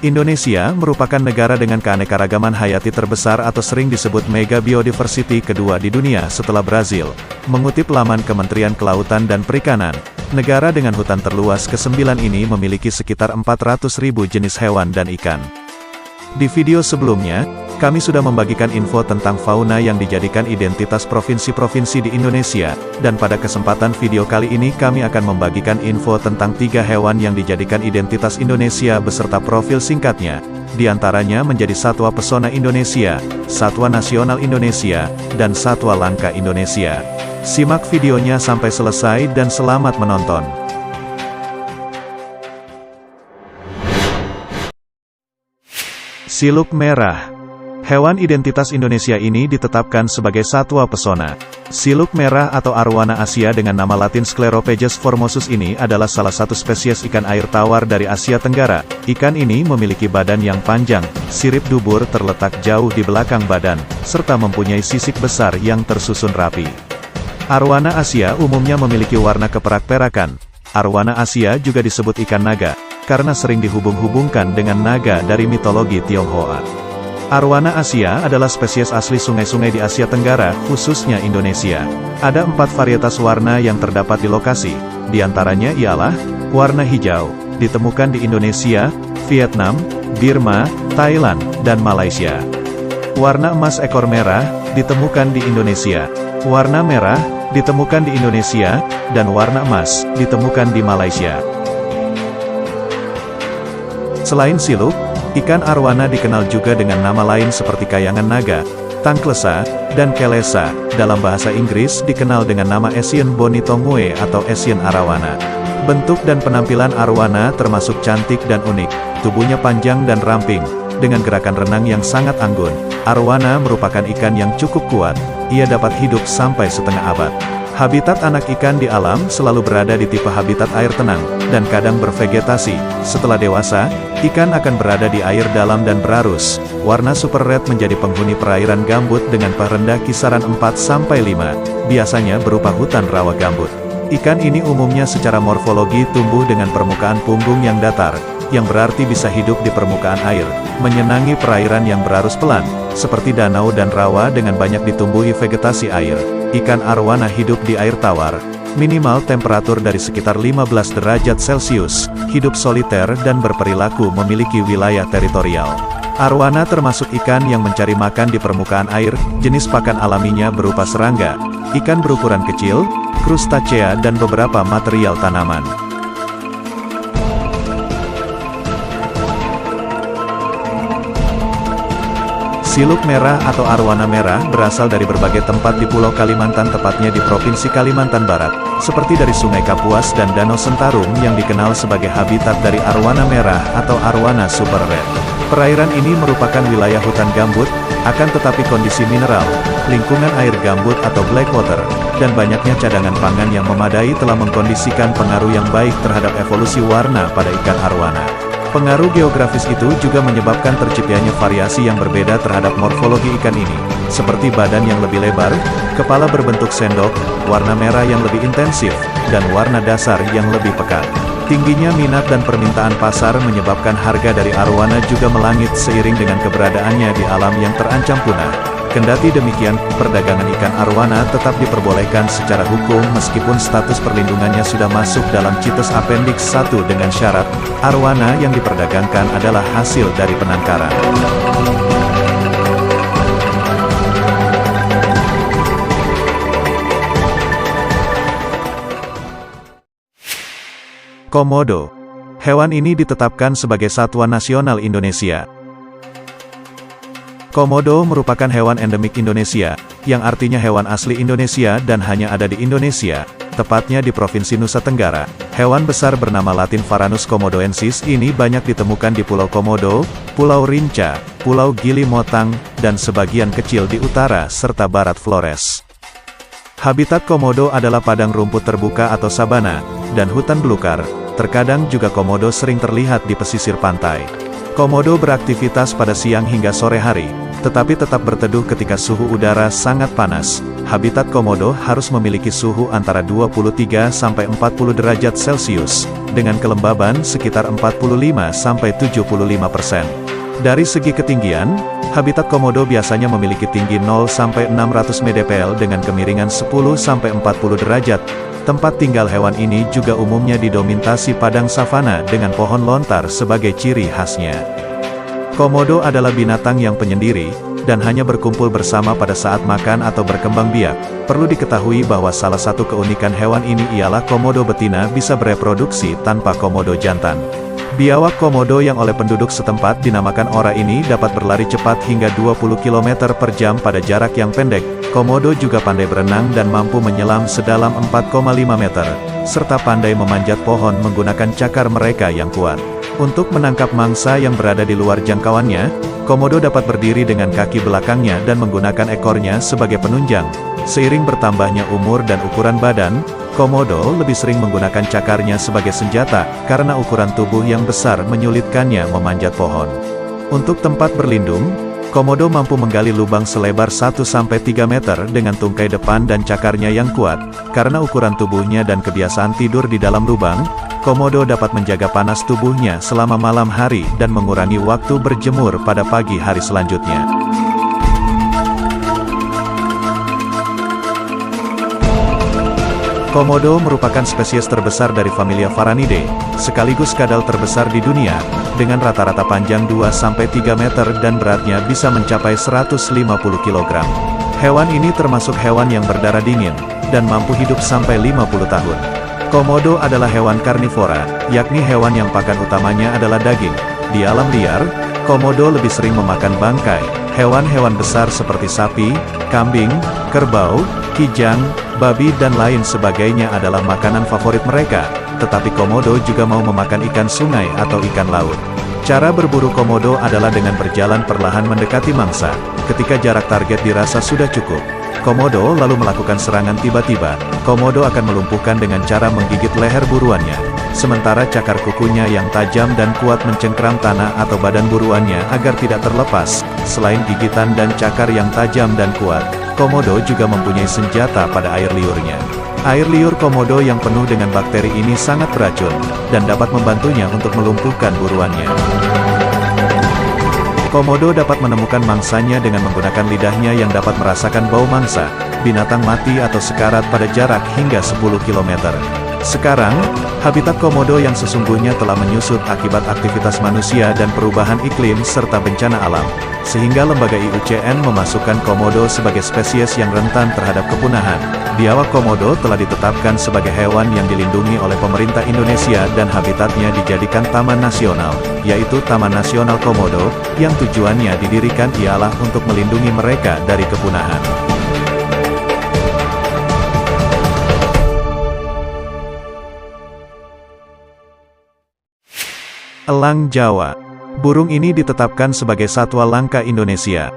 Indonesia merupakan negara dengan keanekaragaman hayati terbesar atau sering disebut mega biodiversity kedua di dunia setelah Brazil. Mengutip laman Kementerian Kelautan dan Perikanan, negara dengan hutan terluas ke-9 ini memiliki sekitar 400.000 jenis hewan dan ikan. Di video sebelumnya, kami sudah membagikan info tentang fauna yang dijadikan identitas provinsi-provinsi di Indonesia, dan pada kesempatan video kali ini kami akan membagikan info tentang 3 hewan yang dijadikan identitas Indonesia beserta profil singkatnya, di antaranya menjadi satwa pesona Indonesia, satwa nasional Indonesia, dan satwa langka Indonesia. Simak videonya sampai selesai dan selamat menonton. Siluk merah. Hewan identitas Indonesia ini ditetapkan sebagai satwa pesona. Siluk merah atau arowana Asia dengan nama latin Sclerophagus formosus ini adalah salah satu spesies ikan air tawar dari Asia Tenggara. Ikan ini memiliki badan yang panjang, sirip dubur terletak jauh di belakang badan, serta mempunyai sisik besar yang tersusun rapi. Arowana Asia umumnya memiliki warna keperak-perakan. Arowana Asia juga disebut ikan naga, karena sering dihubung-hubungkan dengan naga dari mitologi Tionghoa. Arowana Asia adalah spesies asli sungai-sungai di Asia Tenggara, khususnya Indonesia. Ada 4 varietas warna yang terdapat di lokasi, di antaranya ialah, warna hijau, ditemukan di Indonesia, Vietnam, Burma, Thailand, dan Malaysia. Warna emas ekor merah, ditemukan di Indonesia. Warna merah, ditemukan di Indonesia, dan warna emas, ditemukan di Malaysia. Selain siluk, ikan arowana dikenal juga dengan nama lain seperti kayangan naga, tangklesa, dan kelesa. Dalam bahasa Inggris dikenal dengan nama Asian bonitongue atau Asian arowana. Bentuk dan penampilan arowana termasuk cantik dan unik. Tubuhnya panjang dan ramping, dengan gerakan renang yang sangat anggun. Arowana merupakan ikan yang cukup kuat, ia dapat hidup sampai setengah abad. Habitat anak ikan di alam selalu berada di tipe habitat air tenang, dan kadang bervegetasi. Setelah dewasa, ikan akan berada di air dalam dan berarus. Warna super red menjadi penghuni perairan gambut dengan pH rendah kisaran 4-5, biasanya berupa hutan rawa gambut. Ikan ini umumnya secara morfologi tumbuh dengan permukaan punggung yang datar, yang berarti bisa hidup di permukaan air, menyenangi perairan yang berarus pelan, seperti danau dan rawa dengan banyak ditumbuhi vegetasi air. Ikan arowana hidup di air tawar, minimal temperatur dari sekitar 15 derajat Celcius, hidup soliter dan berperilaku memiliki wilayah teritorial. Arowana termasuk ikan yang mencari makan di permukaan air, jenis pakan alaminya berupa serangga, ikan berukuran kecil, krustacea dan beberapa material tanaman. Siluk merah atau arowana merah berasal dari berbagai tempat di Pulau Kalimantan, tepatnya di Provinsi Kalimantan Barat, seperti dari Sungai Kapuas dan Danau Sentarum yang dikenal sebagai habitat dari arowana merah atau arowana super red. Perairan ini merupakan wilayah hutan gambut, akan tetapi kondisi mineral, lingkungan air gambut atau black water, dan banyaknya cadangan pangan yang memadai telah mengkondisikan pengaruh yang baik terhadap evolusi warna pada ikan arowana. Pengaruh geografis itu juga menyebabkan terciptanya variasi yang berbeda terhadap morfologi ikan ini, seperti badan yang lebih lebar, kepala berbentuk sendok, warna merah yang lebih intensif, dan warna dasar yang lebih pekat. Tingginya minat dan permintaan pasar menyebabkan harga dari arowana juga melangit seiring dengan keberadaannya di alam yang terancam punah. Kendati demikian, perdagangan ikan arowana tetap diperbolehkan secara hukum meskipun status perlindungannya sudah masuk dalam CITES Appendix 1 dengan syarat, arowana yang diperdagangkan adalah hasil dari penangkaran. Komodo. Hewan ini ditetapkan sebagai satwa nasional Indonesia. Komodo merupakan hewan endemik Indonesia, yang artinya hewan asli Indonesia dan hanya ada di Indonesia, tepatnya di Provinsi Nusa Tenggara. Hewan besar bernama latin Varanus komodoensis ini banyak ditemukan di Pulau Komodo, Pulau Rinca, Pulau Gili Motang, dan sebagian kecil di utara serta barat Flores. Habitat komodo adalah padang rumput terbuka atau sabana, dan hutan belukar. Terkadang juga komodo sering terlihat di pesisir pantai. Komodo beraktivitas pada siang hingga sore hari, tetapi tetap berteduh ketika suhu udara sangat panas. Habitat komodo harus memiliki suhu antara 23-40 derajat Celcius, dengan kelembaban sekitar 45-75%. Dari segi ketinggian, habitat komodo biasanya memiliki tinggi 0-600 mdpl dengan kemiringan 10-40 derajat. Tempat tinggal hewan ini juga umumnya didominasi padang savana dengan pohon lontar sebagai ciri khasnya. Komodo adalah binatang yang penyendiri, dan hanya berkumpul bersama pada saat makan atau berkembang biak. Perlu diketahui bahwa salah satu keunikan hewan ini ialah komodo betina bisa bereproduksi tanpa komodo jantan. Biawak komodo yang oleh penduduk setempat dinamakan ora ini dapat berlari cepat hingga 20 km per jam pada jarak yang pendek. Komodo juga pandai berenang dan mampu menyelam sedalam 4,5 meter, serta pandai memanjat pohon menggunakan cakar mereka yang kuat. Untuk menangkap mangsa yang berada di luar jangkauannya, komodo dapat berdiri dengan kaki belakangnya dan menggunakan ekornya sebagai penunjang. Seiring bertambahnya umur dan ukuran badan, komodo lebih sering menggunakan cakarnya sebagai senjata, karena ukuran tubuh yang besar menyulitkannya memanjat pohon. Untuk tempat berlindung, komodo mampu menggali lubang selebar 1-3 meter dengan tungkai depan dan cakarnya yang kuat. Karena ukuran tubuhnya dan kebiasaan tidur di dalam lubang, komodo dapat menjaga panas tubuhnya selama malam hari dan mengurangi waktu berjemur pada pagi hari selanjutnya. Komodo merupakan spesies terbesar dari familia Varanidae, sekaligus kadal terbesar di dunia, dengan rata-rata panjang 2-3 meter dan beratnya bisa mencapai 150 kg. Hewan ini termasuk hewan yang berdarah dingin, dan mampu hidup sampai 50 tahun. Komodo adalah hewan karnivora, yakni hewan yang pakan utamanya adalah daging. Di alam liar, komodo lebih sering memakan bangkai. Hewan-hewan besar seperti sapi, kambing, kerbau, kijang, babi dan lain sebagainya adalah makanan favorit mereka, tetapi komodo juga mau memakan ikan sungai atau ikan laut. Cara berburu komodo adalah dengan berjalan perlahan mendekati mangsa. Ketika jarak target dirasa sudah cukup, komodo lalu melakukan serangan tiba-tiba. Komodo akan melumpuhkan dengan cara menggigit leher buruannya, sementara cakar kukunya yang tajam dan kuat mencengkram tanah atau badan buruannya agar tidak terlepas. Selain gigitan dan cakar yang tajam dan kuat, komodo juga mempunyai senjata pada air liurnya. Air liur komodo yang penuh dengan bakteri ini sangat beracun, dan dapat membantunya untuk melumpuhkan buruannya. Komodo dapat menemukan mangsanya dengan menggunakan lidahnya yang dapat merasakan bau mangsa, binatang mati atau sekarat pada jarak hingga 10 km. Sekarang, habitat komodo yang sesungguhnya telah menyusut akibat aktivitas manusia dan perubahan iklim serta bencana alam, sehingga lembaga IUCN memasukkan komodo sebagai spesies yang rentan terhadap kepunahan. Biawak komodo telah ditetapkan sebagai hewan yang dilindungi oleh pemerintah Indonesia dan habitatnya dijadikan taman nasional, yaitu Taman Nasional Komodo, yang tujuannya didirikan ialah untuk melindungi mereka dari kepunahan. Elang Jawa. Burung ini ditetapkan sebagai satwa langka Indonesia.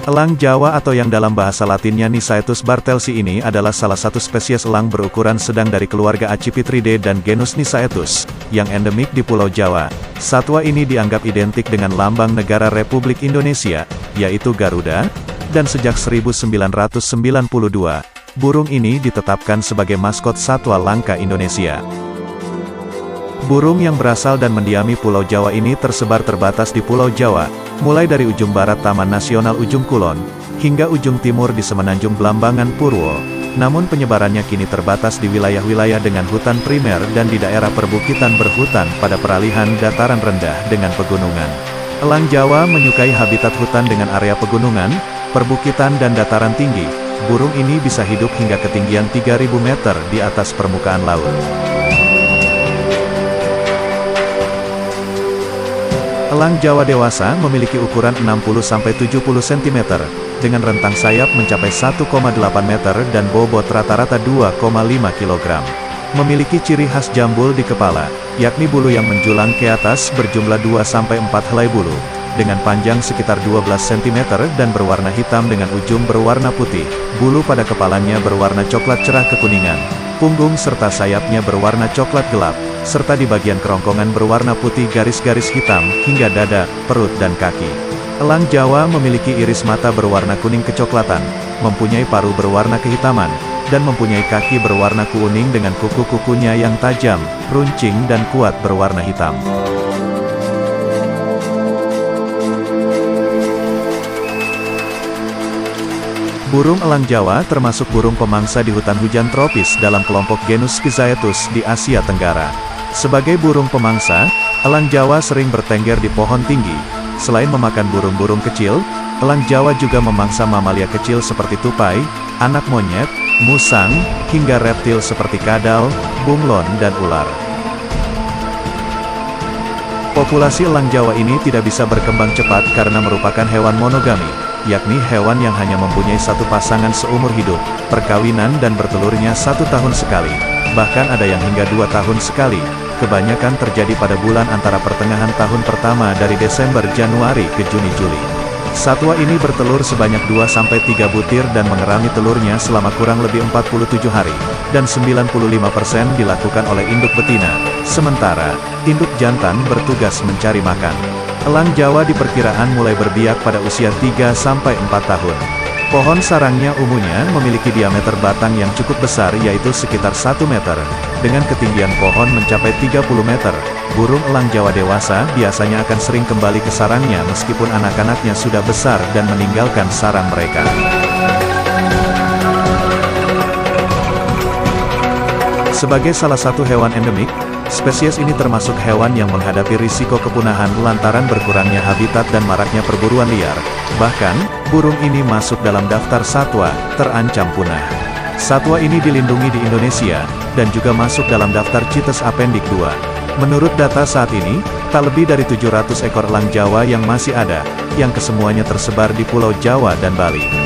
Elang Jawa atau yang dalam bahasa latinnya Nisaetus bartelsi ini adalah salah satu spesies elang berukuran sedang dari keluarga Accipitridae dan genus Nisaetus, yang endemik di Pulau Jawa. Satwa ini dianggap identik dengan lambang negara Republik Indonesia, yaitu Garuda, dan sejak 1992, burung ini ditetapkan sebagai maskot satwa langka Indonesia. Burung yang berasal dan mendiami Pulau Jawa ini tersebar terbatas di Pulau Jawa, mulai dari ujung barat Taman Nasional Ujung Kulon, hingga ujung timur di Semenanjung Blambangan Purwo. Namun penyebarannya kini terbatas di wilayah-wilayah dengan hutan primer dan di daerah perbukitan berhutan pada peralihan dataran rendah dengan pegunungan. Elang Jawa menyukai habitat hutan dengan area pegunungan, perbukitan dan dataran tinggi. Burung ini bisa hidup hingga ketinggian 3.000 meter di atas permukaan laut. Elang Jawa dewasa memiliki ukuran 60-70 cm, dengan rentang sayap mencapai 1,8 meter dan bobot rata-rata 2,5 kg. Memiliki ciri khas jambul di kepala, yakni bulu yang menjulang ke atas berjumlah 2-4 helai bulu, dengan panjang sekitar 12 cm dan berwarna hitam dengan ujung berwarna putih. Bulu pada kepalanya berwarna coklat cerah kekuningan, punggung serta sayapnya berwarna coklat gelap, serta di bagian kerongkongan berwarna putih garis-garis hitam, hingga dada, perut dan kaki. Elang Jawa memiliki iris mata berwarna kuning kecoklatan, mempunyai paruh berwarna kehitaman, dan mempunyai kaki berwarna kuning dengan kuku-kukunya yang tajam, runcing dan kuat berwarna hitam. Burung elang Jawa termasuk burung pemangsa di hutan hujan tropis dalam kelompok genus Schizaetus di Asia Tenggara. Sebagai burung pemangsa, elang Jawa sering bertengger di pohon tinggi. Selain memakan burung-burung kecil, elang Jawa juga memangsa mamalia kecil seperti tupai, anak monyet, musang, hingga reptil seperti kadal, bunglon dan ular. Populasi elang Jawa ini tidak bisa berkembang cepat karena merupakan hewan monogami, yakni hewan yang hanya mempunyai satu pasangan seumur hidup, perkawinan dan bertelurnya 1 tahun sekali. Bahkan ada yang hingga 2 tahun sekali. Kebanyakan terjadi pada bulan antara pertengahan tahun pertama dari Desember Januari ke Juni-Juli. Satwa ini bertelur sebanyak 2-3 butir dan mengerami telurnya selama kurang lebih 47 hari, dan 95% dilakukan oleh induk betina, sementara induk jantan bertugas mencari makan. Elang Jawa diperkiraan mulai berbiak pada usia 3-4 tahun. Pohon sarangnya umumnya memiliki diameter batang yang cukup besar yaitu sekitar 1 meter, dengan ketinggian pohon mencapai 30 meter. Burung elang Jawa dewasa biasanya akan sering kembali ke sarangnya meskipun anak-anaknya sudah besar dan meninggalkan sarang mereka. Sebagai salah satu hewan endemik, spesies ini termasuk hewan yang menghadapi risiko kepunahan lantaran berkurangnya habitat dan maraknya perburuan liar. Bahkan, burung ini masuk dalam daftar satwa terancam punah. Satwa ini dilindungi di Indonesia, dan juga masuk dalam daftar CITES Appendix 2. Menurut data saat ini, tak lebih dari 700 ekor elang Jawa yang masih ada, yang kesemuanya tersebar di Pulau Jawa dan Bali.